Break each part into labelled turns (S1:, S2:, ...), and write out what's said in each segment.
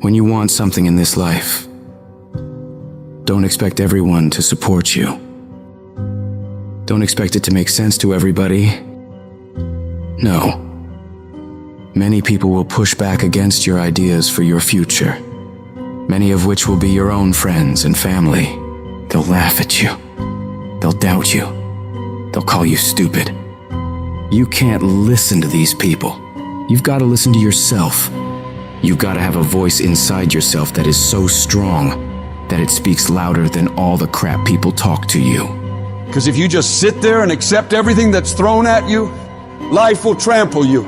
S1: When you want something in this life, don't expect everyone to support you. Don't expect it to make sense to everybody. No. Many people will push back against your ideas for your future, many of which will be your own friends and family. They'll laugh at you. They'll doubt you. They'll call you stupid. You can't listen to these people. You've got to listen to yourself. You've got to have a voice inside yourself that is so strong that it speaks louder than all the crap people talk to you.
S2: Because if you just sit there and accept everything that's thrown at you, life will trample you.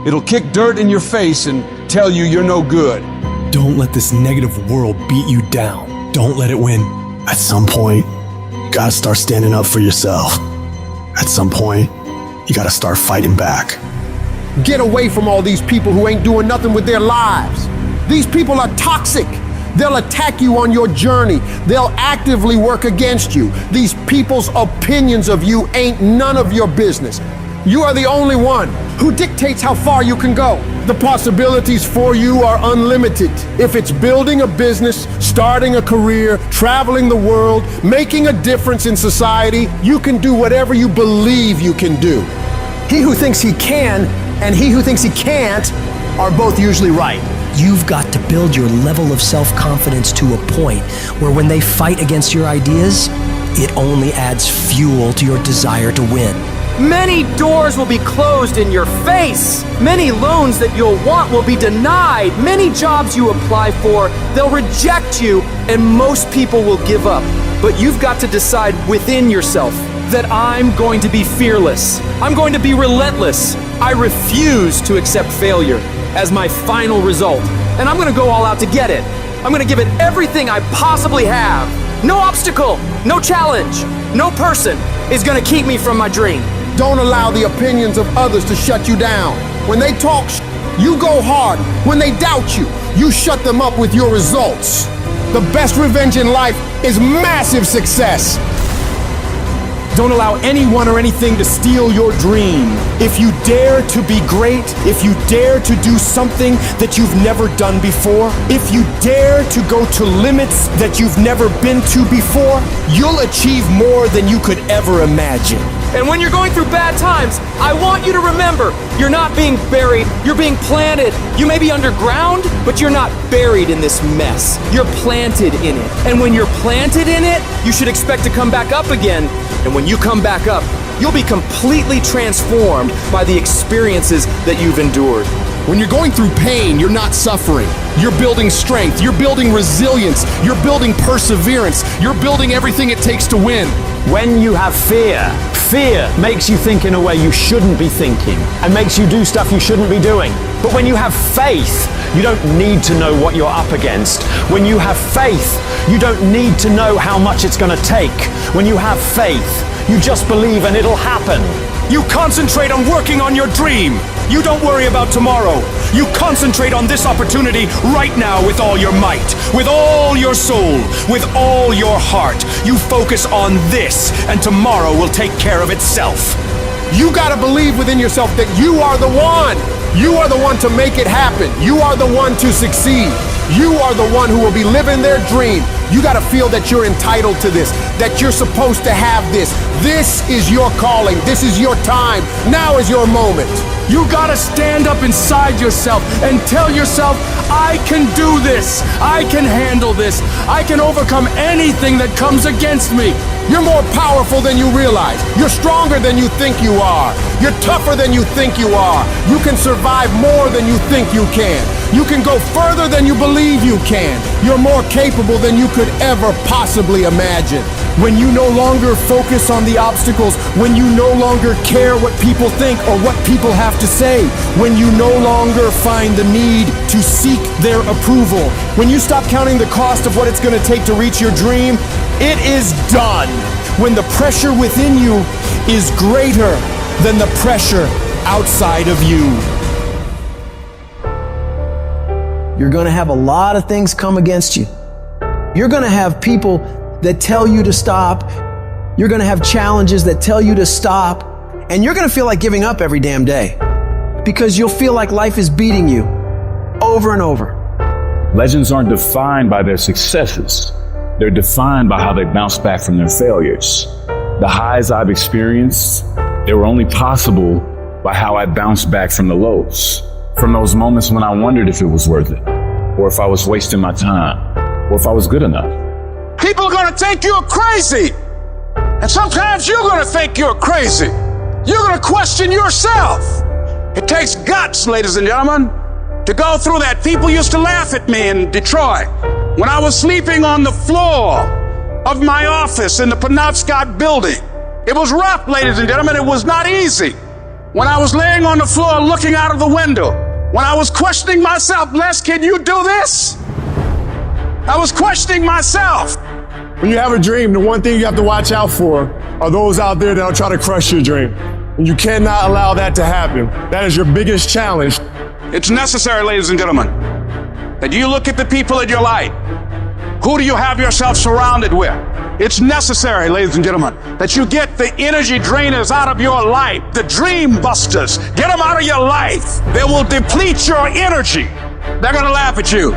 S2: It'll kick dirt in your face and tell you you're no good.
S3: Don't let this negative world beat you down. Don't let it win.
S4: At some point, you gotta start standing up for yourself. At some point, you gotta start fighting back.
S5: Get away from all these people who ain't doing nothing with their lives. These people are toxic. They'll attack you on your journey. They'll actively work against you. These people's opinions of you ain't none of your business. You are the only one who dictates how far you can go. The possibilities for you are unlimited. If it's building a business, starting a career, traveling the world, making a difference in society, you can do whatever you believe you can do.
S6: He who thinks he can and he who thinks he can't are both usually right.
S7: You've got to build your level of self-confidence to a point where when they fight against your ideas, it only adds fuel to your desire to win.
S8: Many doors will be closed in your face. Many loans that you'll want will be denied. Many jobs you apply for, they'll reject you, and most people will give up. But you've got to decide within yourself that I'm going to be fearless. I'm going to be relentless. I refuse to accept failure as my final result. And I'm gonna go all out to get it. I'm gonna give it everything I possibly have. No obstacle, no challenge, no person is gonna keep me from my dream.
S5: Don't allow the opinions of others to shut you down. When they talk, you go hard. When they doubt you, you shut them up with your results. The best revenge in life is massive success. Don't allow anyone or anything to steal your dream. If you dare to be great, if you dare to do something that you've never done before, if you dare to go to limits that you've never been to before, you'll achieve more than you could ever imagine.
S8: And when you're going through bad times, I want you to remember, you're not being buried, you're being planted. You may be underground, but you're not buried in this mess. You're planted in it. And when you're planted in it, you should expect to come back up again. And when you come back up, you'll be completely transformed by the experiences that you've endured.
S5: When you're going through pain, you're not suffering. You're building strength, you're building resilience, you're building perseverance, you're building everything it takes to win.
S9: When you have fear makes you think in a way you shouldn't be thinking and makes you do stuff you shouldn't be doing. But when you have faith, you don't need to know what you're up against. When you have faith, you don't need to know how much it's going to take. When you have faith, you just believe and it'll happen.
S3: You concentrate on working on your dream. You don't worry about tomorrow. You concentrate on this opportunity right now with all your might, with all your soul, with all your heart. You focus on this, and tomorrow will take care of itself.
S5: You gotta believe within yourself that you are the one. You are the one to make it happen. You are the one to succeed. You are the one who will be living their dream. You gotta feel that you're entitled to this, that you're supposed to have this. This is your calling. This is your time. Now is your moment.
S3: You gotta stand up inside yourself and tell yourself, I can do this. I can handle this. I can overcome anything that comes against me.
S5: You're more powerful than you realize. You're stronger than you think you are. You're tougher than you think you are. You can survive more than you think you can. You can go further than you believe you can. You're more capable than you could ever possibly imagine. When you no longer focus on the obstacles, when you no longer care what people think or what people have to say, when you no longer find the need to seek their approval, when you stop counting the cost of what it's going to take to reach your dream, it is done. When the pressure within you is greater than the pressure outside of you.
S6: You're going to have a lot of things come against you. You're going to have people that tell you to stop. You're going to have challenges that tell you to stop. And you're going to feel like giving up every damn day because you'll feel like life is beating you over and over.
S10: Legends aren't defined by their successes. They're defined by how they bounce back from their failures. The highs I've experienced, they were only possible by how I bounced back from the lows. From those moments when I wondered if it was worth it, or if I was wasting my time, or if I was good enough.
S2: People are gonna think you're crazy. And sometimes you're gonna think you're crazy. You're gonna question yourself. It takes guts, ladies and gentlemen, to go through that. People used to laugh at me in Detroit when I was sleeping on the floor of my office in the Penobscot building. It was rough, ladies and gentlemen. It was not easy. When I was laying on the floor looking out of the window, when I was questioning myself, Les, can you do this? I was questioning myself.
S5: When you have a dream, the one thing you have to watch out for are those out there that'll try to crush your dream. And you cannot allow that to happen. That is your biggest challenge.
S2: It's necessary, ladies and gentlemen, that you look at the people in your life. Who do you have yourself surrounded with? It's necessary, ladies and gentlemen, that you get the energy drainers out of your life, the dream busters. Get them out of your life. They will deplete your energy. They're gonna laugh at you.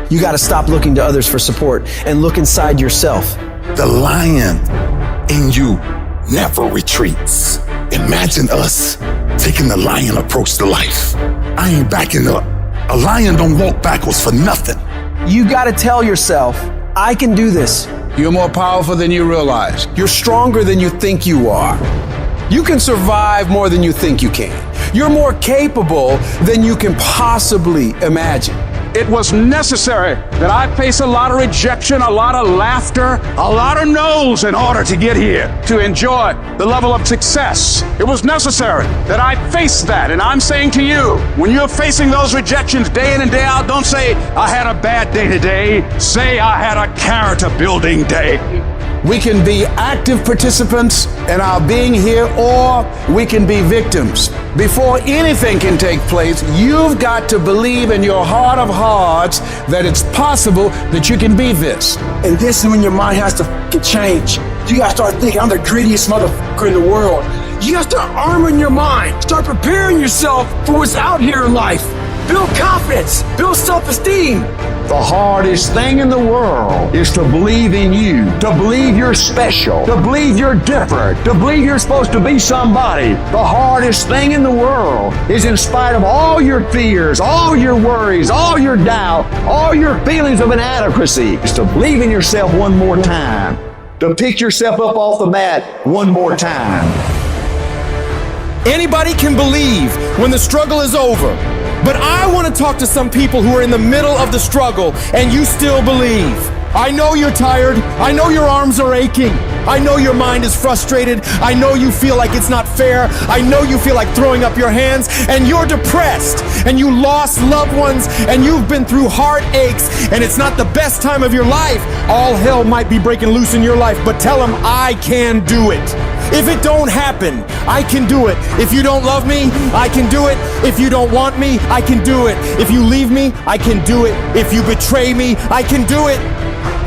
S6: You got to stop looking to others for support and look inside yourself.
S11: The lion in you never retreats. Imagine us taking the lion approach to life. I ain't backing up. A lion don't walk backwards for nothing.
S6: You got to tell yourself, I can do this.
S2: You're more powerful than you realize.
S6: You're stronger than you think you are. You can survive more than you think you can. You're more capable than you can possibly imagine.
S2: It was necessary that I face a lot of rejection, a lot of laughter, a lot of no's in order to get here, to enjoy the level of success. It was necessary that I face that. And I'm saying to you, when you're facing those rejections day in and day out, don't say, I had a bad day today. Say, I had a character building day.
S12: We can be active participants in our being here, or we can be victims. Before anything can take place, you've got to believe in your heart of hearts that it's possible that you can be this.
S13: And this is when your mind has to change. You gotta start thinking, I'm the greediest motherfucker in the world. You gotta start arming your mind. Start preparing yourself for what's out here in life. Build confidence. Build self-esteem.
S9: The hardest thing in the world is to believe in you, to believe you're special, to believe you're different, to believe you're supposed to be somebody. The hardest thing in the world is, in spite of all your fears, all your worries, all your doubt, all your feelings of inadequacy, is to believe in yourself one more time, to pick yourself up off the mat one more time.
S3: Anybody can believe when the struggle is over. But I want to talk to some people who are in the middle of the struggle and you still believe. I know you're tired. I know your arms are aching. I know your mind is frustrated. I know you feel like it's not fair. I know you feel like throwing up your hands, and you're depressed, and you lost loved ones, and you've been through heartaches, and it's not the best time of your life. All hell might be breaking loose in your life, but tell them I can do it. If it don't happen, I can do it. If you don't love me, I can do it. If you don't want me, I can do it. If you leave me, I can do it. If you betray me, I can do it.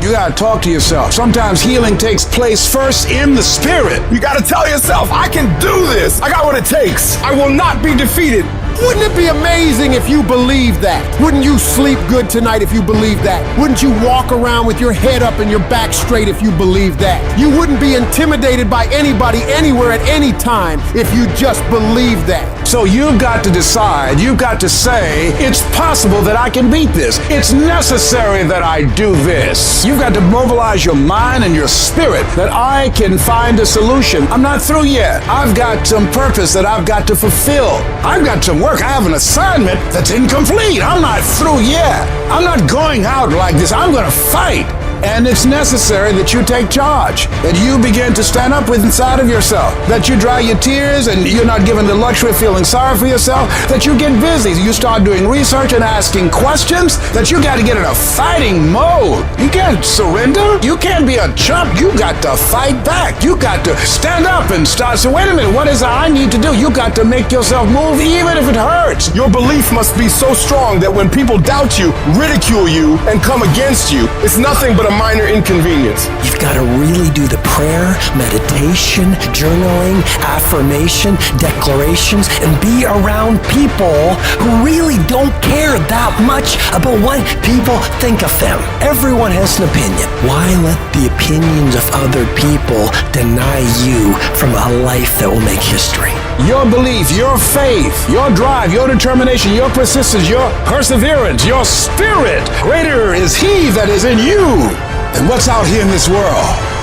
S12: You gotta talk to yourself. Sometimes healing takes place first in the spirit.
S5: You gotta tell yourself, I can do this. I got what it takes. I will not be defeated.
S3: Wouldn't it be amazing if you believed that? Wouldn't you sleep good tonight if you believed that? Wouldn't you walk around with your head up and your back straight if you believed that? You wouldn't be intimidated by anybody, anywhere, at any time if you just believed that.
S12: So you've got to decide, you've got to say, it's possible that I can beat this. It's necessary that I do this. You've got to mobilize your mind and your spirit that I can find a solution. I'm not through yet. I've got some purpose that I've got to fulfill. I've got some work. I have an assignment that's incomplete. I'm not through yet. I'm not going out like this. I'm going to fight. And it's necessary that you take charge, that you begin to stand up with inside of yourself, that you dry your tears and you're not given the luxury of feeling sorry for yourself, that you get busy, you start doing research and asking questions, that you got to get in a fighting mode. You can't surrender. You can't be a chump. You got to fight back. You got to stand up and start. So wait a minute, what is it I need to do? You got to make yourself move even if it hurts.
S5: Your belief must be so strong that when people doubt you, ridicule you, and come against you, it's nothing but a minor inconvenience.
S7: You've got to really do the prayer, meditation, journaling, affirmation, declarations, and be around people who really don't care that much about what people think of them. Everyone has an opinion. Why let the opinions of other people deny you from a life that will make history?
S12: Your belief, your faith, your drive, your determination, your persistence, your perseverance, your spirit. Greater is He that is in you than what's out here in this world.